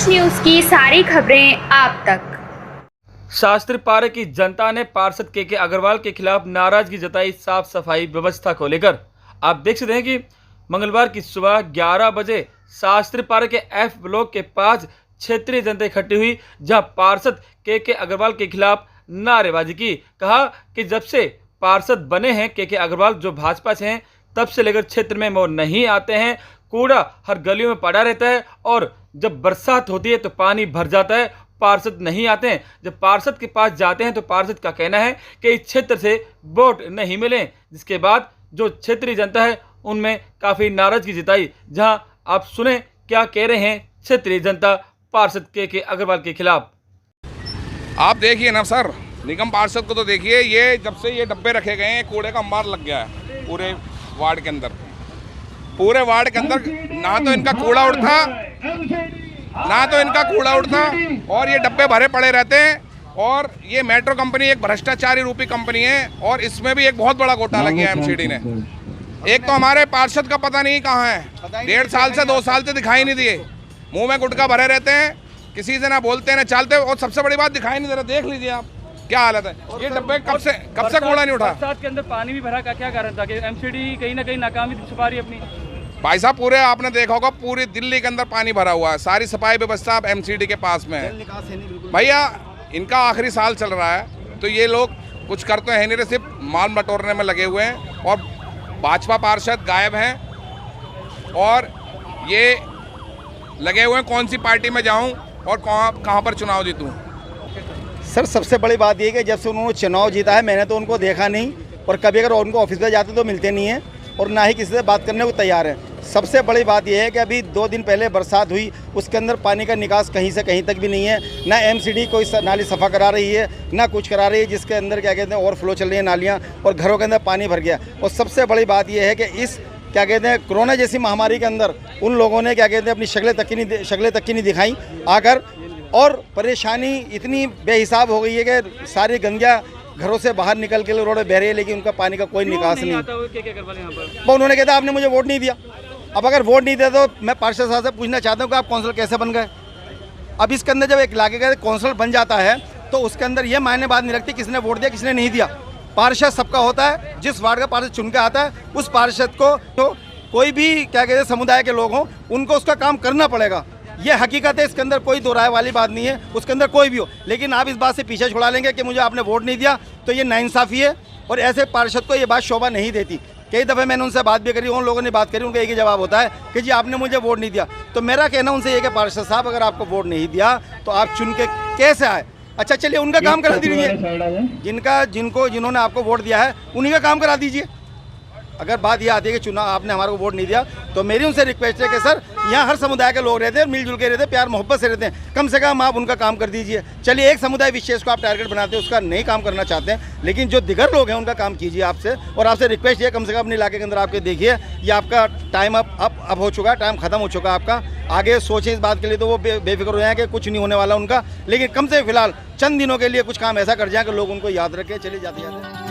देश न्यूज की सारी खबरें आप तक। शास्त्री पार्क की जनता ने पार्षद के अग्रवाल के खिलाफ नाराजगी जताई साफ सफाई व्यवस्था को लेकर। आप देख सकते हैं कि मंगलवार की सुबह 11 बजे शास्त्री पार्क के एफ ब्लॉक के पास क्षेत्रीय जनता इकट्ठी हुई, जहां पार्षद के अग्रवाल के खिलाफ नारेबाजी की। कहा कि जब से पार्षद बने हैं के अग्रवाल, जो भाजपा से हैं, तब से लेकर क्षेत्र में वो नहीं आते हैं। कूड़ा हर गलियों में पड़ा रहता है और जब बरसात होती है तो पानी भर जाता है, पार्षद नहीं आते हैं। जब पार्षद के पास जाते हैं तो पार्षद का कहना है कि इस क्षेत्र से वोट नहीं मिले, जिसके बाद जो क्षेत्रीय जनता है उनमें काफ़ी नाराजगी जताई। जहां आप सुने क्या कह रहे हैं क्षेत्रीय जनता पार्षद के अग्रवाल के खिलाफ। आप देखिए ना सर, निगम पार्षद को तो देखिए, ये जब से ये डब्बे रखे गए हैं कूड़े का अंबार लग गया है पूरे वार्ड के अंदर। पूरे वार्ड के अंदर ना तो इनका कूड़ा उठता और ये डब्बे भरे पड़े रहते हैं। और ये मेट्रो कंपनी एक भ्रष्टाचारी रूपी कंपनी है और इसमें भी एक बहुत बड़ा घोटाला किया है एमसीडी ने। एक तो हमारे पार्षद का पता नहीं कहाँ है, 1.5 साल से 2 साल से दिखाई नहीं दिए, मुंह में गुटखा भरे रहते हैं, किसी से ना बोलते हैं ना चलते। और सबसे बड़ी बात, दिखाई नहीं दे रहा। देख लीजिए आप क्या हालत है। ये डब्बे कब से कूड़ा नहीं उठा। बरसात के अंदर पानी भी भरा का क्या कारण था कि एमसीडी कहीं ना कहीं नाकामी छुपा रही अपनी? भाई साहब, पूरे आपने देखा होगा पूरी दिल्ली के अंदर पानी भरा हुआ है। सारी सफाई व्यवस्था अब एमसीडी के पास में है। भैया, इनका आखिरी साल चल रहा है तो ये लोग कुछ करते हैं नहीं, सिर्फ माल बटोरने में लगे हुए हैं। और भाजपा पार्षद गायब हैं और ये लगे हुए हैं कौन सी पार्टी में जाऊं और कहां पर चुनाव जीतूं। सर, सबसे बड़ी बात ये कि जब से उन्होंने चुनाव जीता है मैंने तो उनको देखा नहीं, और कभी अगर उनको ऑफिस में जाते तो मिलते नहीं हैं और ना ही किसी से बात करने को तैयार हैं। सबसे बड़ी बात यह है कि अभी 2 दिन पहले बरसात हुई, उसके अंदर पानी का निकास कहीं से कहीं तक भी नहीं है। ना एमसीडी कोई नाली सफ़ा करा रही है, ना कुछ करा रही है, जिसके अंदर क्या कहते हैं ओवरफ्लो चल रही है नालियाँ और घरों के अंदर पानी भर गया। और सबसे बड़ी बात यह है कि इस क्या कहते हैं कोरोना जैसी महामारी के अंदर उन लोगों ने क्या कहते हैं अपनी शक्लें तक की नहीं दिखाई आकर, और परेशानी इतनी बेहिसाब हो गई है कि सारी गंदगियाँ घरों से बाहर निकल के रोड बह रही है, लेकिन उनका पानी का कोई निकास नहीं। वो उन्होंने कहता आपने मुझे वोट नहीं दिया। अब अगर वोट नहीं दिया तो मैं पार्षद साहब से पूछना चाहता हूँ कि आप कौंसिलर कैसे बन गए। अब इसके अंदर जब एक इलाके का कौंसिलर बन जाता है तो उसके अंदर ये मायने बात नहीं रखती किसने वोट दिया किसने नहीं दिया। पार्षद सबका होता है, जिस वार्ड का पार्षद चुन के आता है उस पार्षद को तो कोई भी क्या कहते हैं समुदाय के लोग हों उनको उसका काम करना पड़ेगा। ये हकीकत है, इसके अंदर कोई दो राय वाली बात नहीं है, उसके अंदर कोई भी हो। लेकिन आप इस बात से पीछे छुड़ा लेंगे कि मुझे आपने वोट नहीं दिया, तो ये नाइंसाफ़ी है और ऐसे पार्षद को ये बात शोभा नहीं देती। कई दफ़े मैंने उनसे बात भी करी, उन लोगों ने बात करी, उनका एक ही जवाब होता है कि जी आपने मुझे वोट नहीं दिया। तो मेरा कहना उनसे ये कि पार्षद साहब, अगर आपको वोट नहीं दिया तो आप चुन के कैसे आए? अच्छा चलिए, उनका काम करा दीजिए, जिन्होंने आपको वोट दिया है उन्हीं का काम करा दीजिए। अगर बात ये आती है कि चुनाव आपने हमारे को वोट नहीं दिया, तो मेरी उनसे रिक्वेस्ट है कि सर, यहाँ हर समुदाय के लोग रहते हैं, मिलजुल के रहते हैं, प्यार मोहब्बत से रहते हैं, कम से कम आप उनका काम कर दीजिए। चलिए, एक समुदाय विशेष को आप टारगेट बनाते हैं, उसका नहीं काम करना चाहते हैं, लेकिन जो दिगर लोग हैं उनका काम कीजिए आपसे। और आपसे रिक्वेस्ट है कम से कम अपने इलाके के अंदर आपके देखिए, ये आपका टाइम अब हो चुका है, टाइम खत्म हो चुका है आपका। आगे सोचें इस बात के लिए, तो वो बेफिक्र हो जाए कि कुछ नहीं होने वाला उनका, लेकिन कम से फिलहाल चंद दिनों के लिए कुछ काम ऐसा कर जाए कि लोग उनको याद रखें। चलिए, जाते जाते